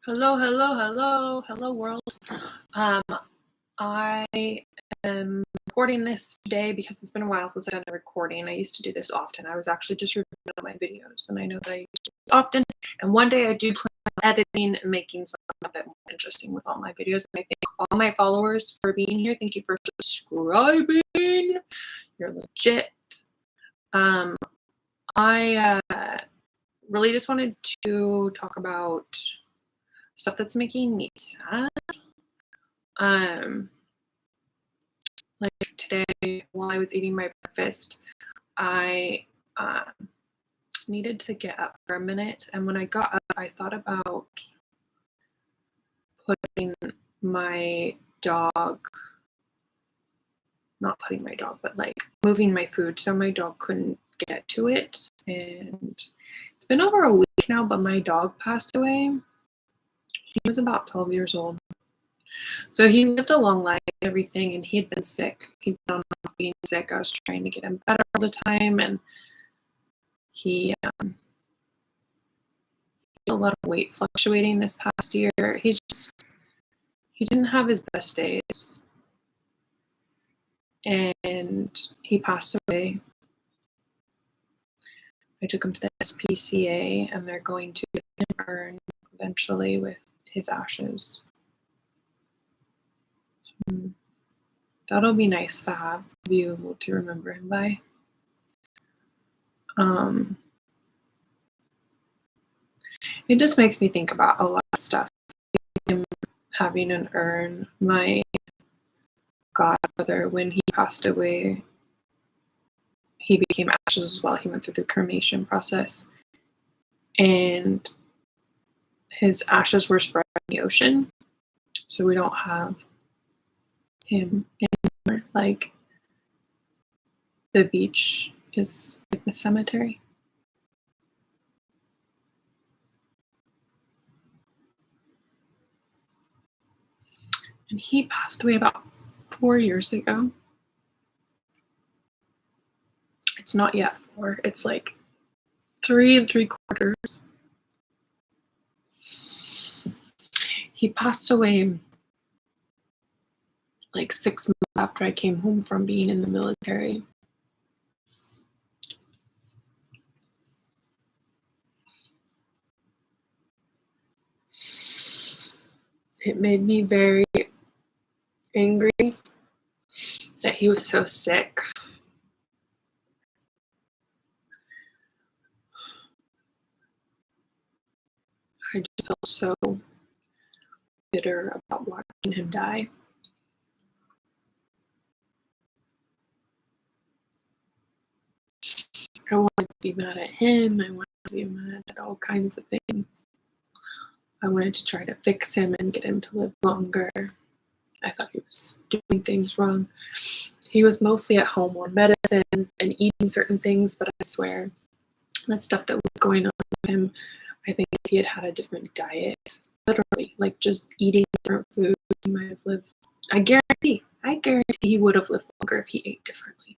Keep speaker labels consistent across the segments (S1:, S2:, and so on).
S1: Hello world. I am recording this today because it's been a while since I've done a recording. I used to do this often. I was actually just reviewing all my videos, and I know that I used to do this often. And one day I do plan on editing and making something a bit more interesting with all my videos. And I thank all my followers for being here. Thank you for subscribing. You're legit. I really just wanted to talk about stuff that's making me sad. Like today while I was eating my breakfast, I needed to get up for a minute, and when I got up, I thought about moving my food so my dog couldn't get to it. And it's been over a week now, but my dog passed away. He was about 12 years old. So he lived a long life and everything, and he'd been sick. He'd been on being sick. I was trying to get him better all the time, and he had a lot of weight fluctuating this past year. He didn't have his best days, and he passed away. I took him to the SPCA, and they're going to get an urn eventually with his ashes. That'll be nice to have, to be able to remember him by. It just makes me think about a lot of stuff. Him having an urn, my godfather, when he passed away, he became ashes as well. He went through the cremation process, and his ashes were spread in the ocean, so we don't have him anymore. Like, the beach is like the cemetery. And he passed away about 4 years ago. It's not yet 4. It's like 3 3/4. He passed away like 6 months after I came home from being in the military. It made me very angry that he was so sick. I just felt so bitter about watching him die. I wanted to be mad at him. I wanted to be mad at all kinds of things. I wanted to try to fix him and get him to live longer. I thought he was doing things wrong. He was mostly at home on medicine and eating certain things, but I swear the stuff that was going on with him, I think if he had had a different diet, literally, like just eating different food, he might have lived. I guarantee he would have lived longer if he ate differently.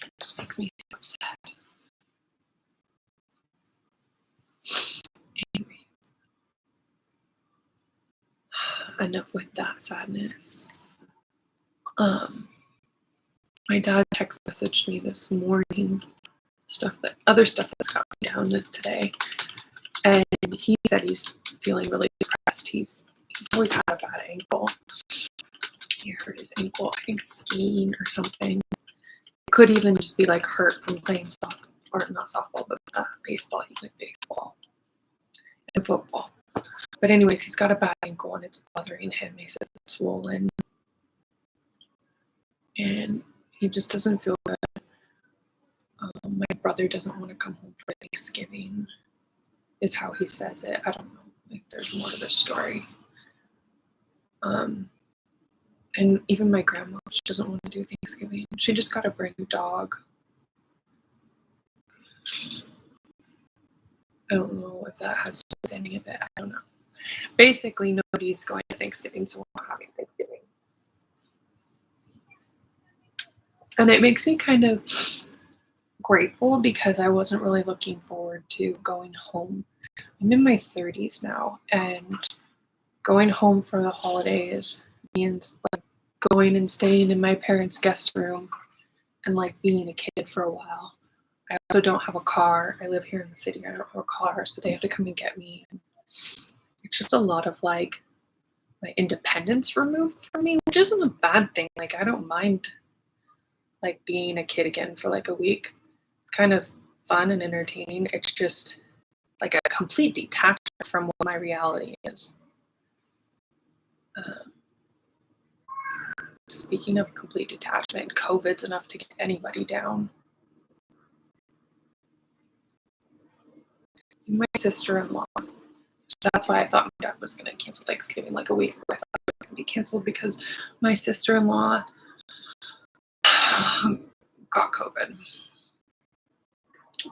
S1: It just makes me so sad. Anyways, enough with that sadness. My dad text messaged me this morning, other stuff that's got me down today, and he said he's feeling really depressed. He's always had a bad ankle. He hurt his ankle, I think skiing or something. It could even just be like hurt from playing softball, or not softball, but baseball. He played baseball and football. But anyways, he's got a bad ankle and it's bothering him. He says it's swollen, and he just doesn't feel good. My brother doesn't want to come home for Thanksgiving, is how he says it. I don't know if there's more to this story. And even my grandma, she doesn't want to do Thanksgiving. She just got a brand new dog. I don't know if that has to do with any of it. I don't know. basically nobody's going to Thanksgiving, so we're not having Thanksgiving. And it makes me kind of grateful because I wasn't really looking forward to going home. I'm in my 30s now, and going home for the holidays means like going and staying in my parents' guest room and like being a kid for a while. I also don't have a car. I live here in the city. I don't have a car, so they have to come and get me. It's just a lot of like my independence removed from me, which isn't a bad thing. Like I don't mind like being a kid again for like a week. It's kind of fun and entertaining. It's just like a complete detachment from what my reality is. Speaking of complete detachment, COVID's enough to get anybody down. My sister-in-law. So that's why I thought my dad was going to cancel Thanksgiving like a week ago. I thought it was going to be canceled because my sister-in-law got COVID.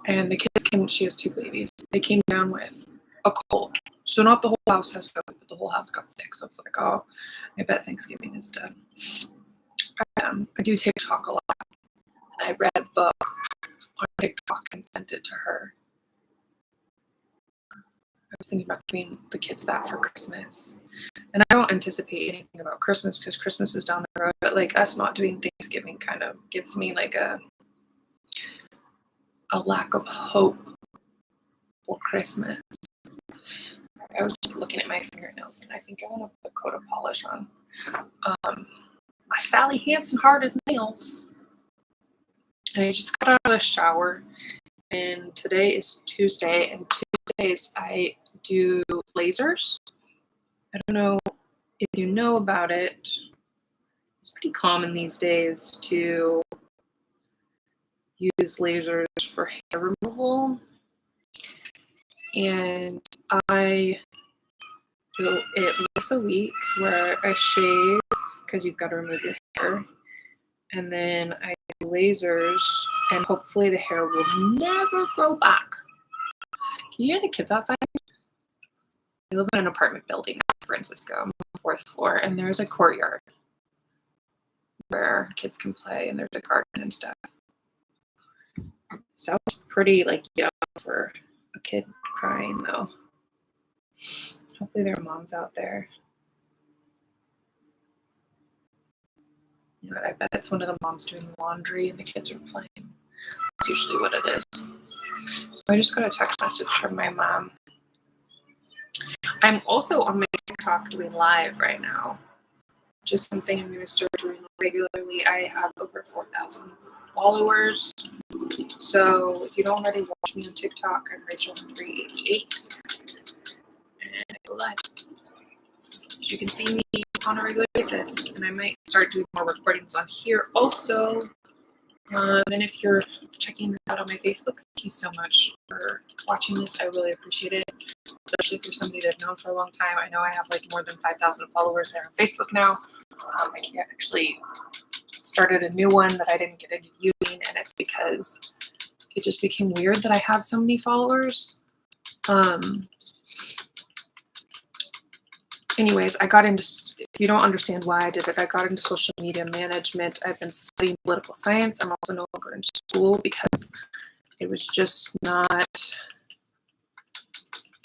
S1: And the kids she has 2 babies. They came down with a cold. So not the whole house has COVID, but the whole house got sick. So it's like, oh, I bet Thanksgiving is done. I do TikTok a lot. And I read a book on TikTok and sent it to her. I was thinking about giving the kids that for Christmas. And I don't anticipate anything about Christmas because Christmas is down the road. But like us not doing Thanksgiving kind of gives me like a lack of hope for Christmas. I was just looking at my fingernails and I think I want to put a coat of polish on. My Sally Hansen hard as nails. And I just got out of the shower. And today is Tuesday. And Tuesdays I do lasers. I don't know if you know about it. It's pretty common these days to use lasers for hair removal. And I do it once a week where I shave because you've got to remove your hair. And then I do lasers and hopefully the hair will never grow back. Can you hear the kids outside? I live in an apartment building in San Francisco. I'm on the 4th floor and there's a courtyard where kids can play and there's a garden and stuff. Sounds pretty like young for a kid crying though. Hopefully there are moms out there. You know what, I bet it's one of the moms doing laundry and the kids are playing. That's usually what it is. I just got a text message from my mom. I'm also on my TikTok doing live right now. Just something I'm going to start doing regularly. I have over 4,000 followers. So if you don't already watch me on TikTok, I'm Rachel388. And I go live. You can see me on a regular basis. And I might start doing more recordings on here also. And if you're checking this out on my Facebook, thank you so much for watching this. I really appreciate it, especially if you're somebody that I've known for a long time. I know I have like more than 5,000 followers there on Facebook now. I actually started a new one that I didn't get into using, and it's because it just became weird that I have so many followers. Anyways, I got into, if you don't understand why I did it, I got into social media management. I've been studying political science. I'm also no longer in school because it was just not,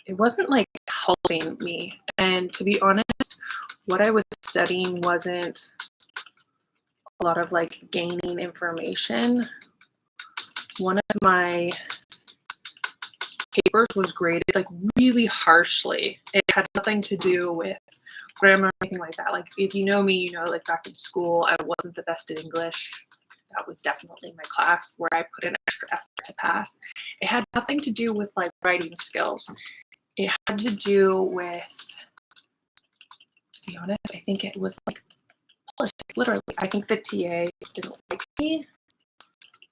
S1: it wasn't like helping me. And to be honest, what I was studying wasn't a lot of like gaining information. One of my papers was graded like really harshly. It had nothing to do with grammar or anything like that. Like if you know me, you know like back in school I wasn't the best at English. That was definitely my class where I put in extra effort to pass. It had nothing to do with like writing skills. It had to do with, to be honest, I think it was like politics, literally. I think the TA didn't like me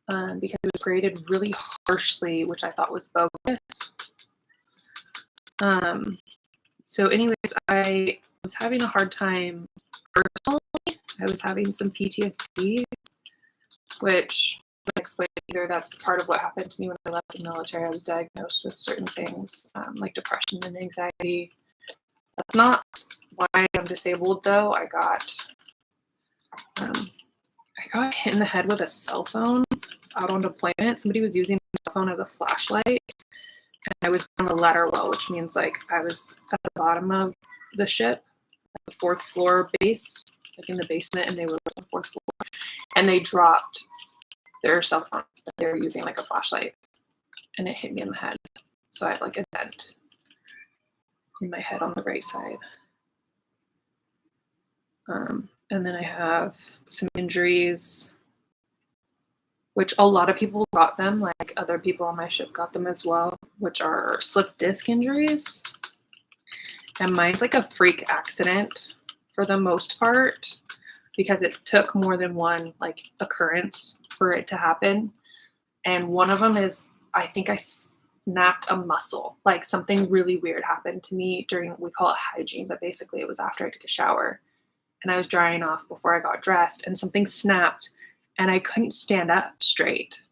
S1: because it was graded really harshly, which I thought was bogus. So anyways, I was having a hard time personally. I was having some PTSD, which I explain either that's part of what happened to me when I left the military. I was diagnosed with certain things like depression and anxiety. That's not why I'm disabled, though. I got hit in the head with a cell phone out on deployment. Somebody was using a cell phone as a flashlight, and I was on the ladder well, which means like I was at the bottom of the ship, at the 4th floor base, like in the basement, and they were on the 4th floor, and they dropped their cell phone that they were using like a flashlight, and it hit me in the head. So I have like a dent in my head on the right side. And then I have some injuries, which a lot of people got them, like other people on my ship got them as well, which are slip disc injuries. And mine's like a freak accident for the most part, because it took more than one like occurrence for it to happen. And one of them is, I think I snapped a muscle. Like something really weird happened to me during, we call it hygiene, but basically it was after I took a shower and I was drying off before I got dressed, and something snapped and I couldn't stand up straight.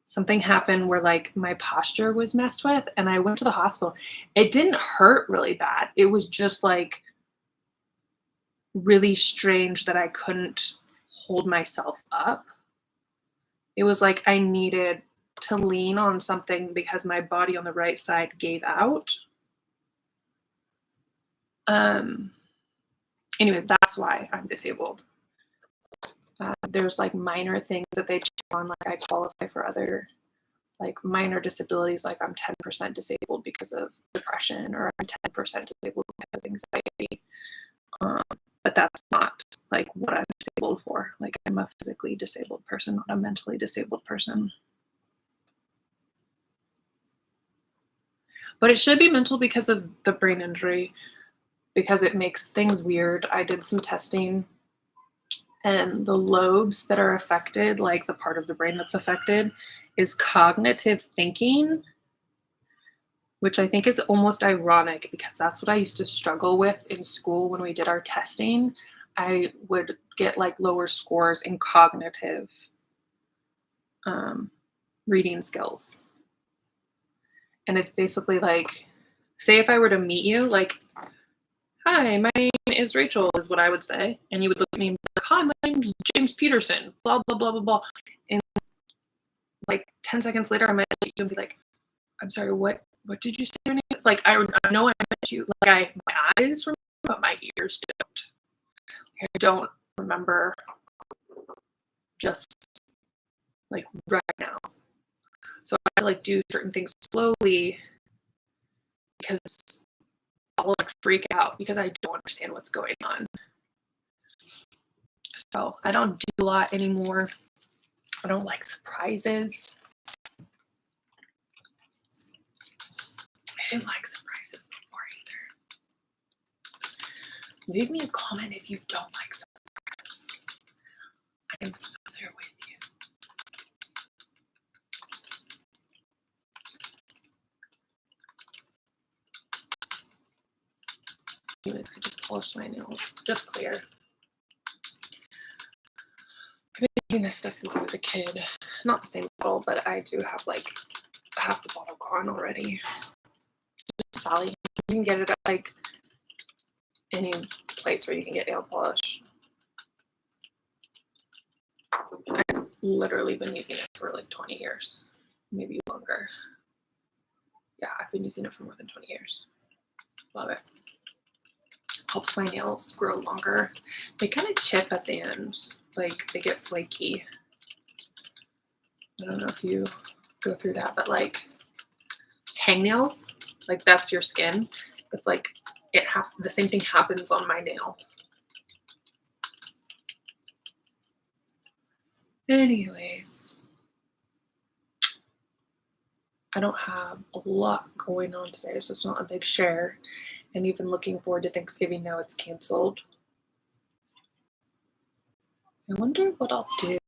S1: Something happened where like my posture was messed with, and I went to the hospital. It didn't hurt really bad. It was just like really strange that I couldn't hold myself up. It was like I needed to lean on something because my body on the right side gave out. Anyways, that's why I'm disabled. There's like minor things that they check on, like I qualify for other like minor disabilities, like I'm 10% disabled because of depression, or I'm 10% disabled because of anxiety. But that's not like what I'm disabled for. Like I'm a physically disabled person, not a mentally disabled person. But it should be mental because of the brain injury, because it makes things weird. I did some testing, and the lobes that are affected, like the part of the brain that's affected, is cognitive thinking, which I think is almost ironic because that's what I used to struggle with in school when we did our testing. I would get like lower scores in cognitive reading skills. And it's basically like, say if I were to meet you, like, hi, my name is Rachel, is what I would say. And you would look at me and be like, hi, my name's James Peterson, blah, blah, blah, blah, blah. And like 10 seconds later, I might look at you and be like, I'm sorry, what did you say your name is? Like, I know I met you. Like, my eyes remember, but my ears don't. I don't remember just like right now. So I have to like do certain things slowly because I'll like freak out because I don't understand what's going on. So I don't do a lot anymore. I don't like surprises. I didn't like surprises before either. Leave me a comment if you don't like surprises. I am so there with you. Anyways, I just polished my nails, just clear. I've been using this stuff since I was a kid. Not the same bottle, but I do have like half the bottle gone already. Just Sally. You can get it at like any place where you can get nail polish. I've literally been using it for like 20 years, maybe longer. Yeah, I've been using it for more than 20 years. Love it. Helps my nails grow longer. They kind of chip at the ends, like they get flaky. I don't know if you go through that, but like hangnails, like that's your skin. It's like the same thing happens on my nail. Anyways, I don't have a lot going on today, so it's not a big share. And even looking forward to Thanksgiving now it's canceled. I wonder what I'll do.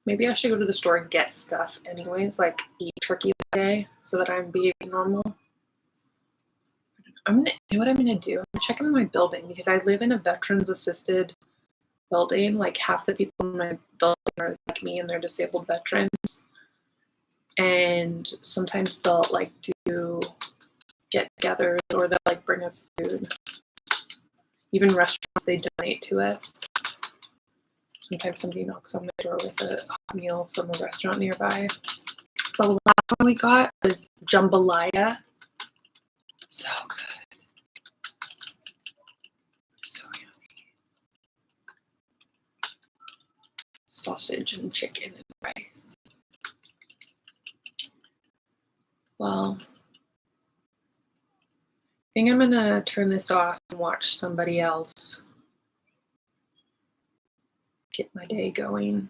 S1: Maybe I should go to the store and get stuff anyways, like eat turkey that day so that I'm being normal. You know what I'm gonna do? I'm gonna check in my building because I live in a veterans assisted building. Like half the people in my building are like me and they're disabled veterans. And sometimes they'll like do get-togethers, or they'll like bring us food. Even restaurants, they donate to us. Sometimes somebody knocks on my door with a hot meal from a restaurant nearby. The last one we got was jambalaya. So good. So yummy. Sausage and chicken and rice. Well, I think I'm gonna turn this off and watch somebody else. Get my day going.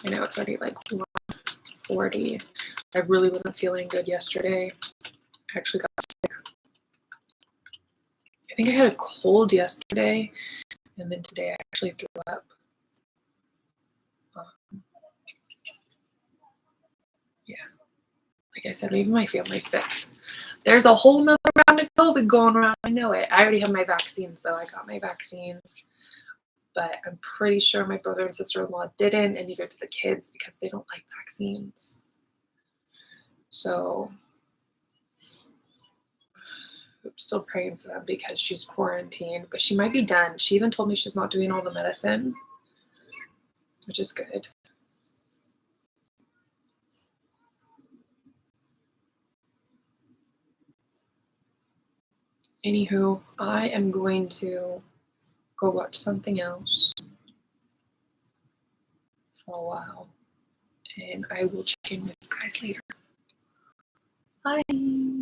S1: I know it's already like 1:40. I really wasn't feeling good yesterday. I actually got sick. I think I had a cold yesterday, and then today I actually threw up. Yeah, like I said, even my family's sick. There's a whole nother round of COVID going around. I know it. I already have my vaccines, though. I got my vaccines. But I'm pretty sure my brother and sister-in-law didn't, and neither did the kids because they don't like vaccines. So I'm still praying for them because she's quarantined, but she might be done. She even told me she's not doing all the medicine, which is good. Anywho, I am going to go watch something else for a while, and I will check in with you guys later. Bye.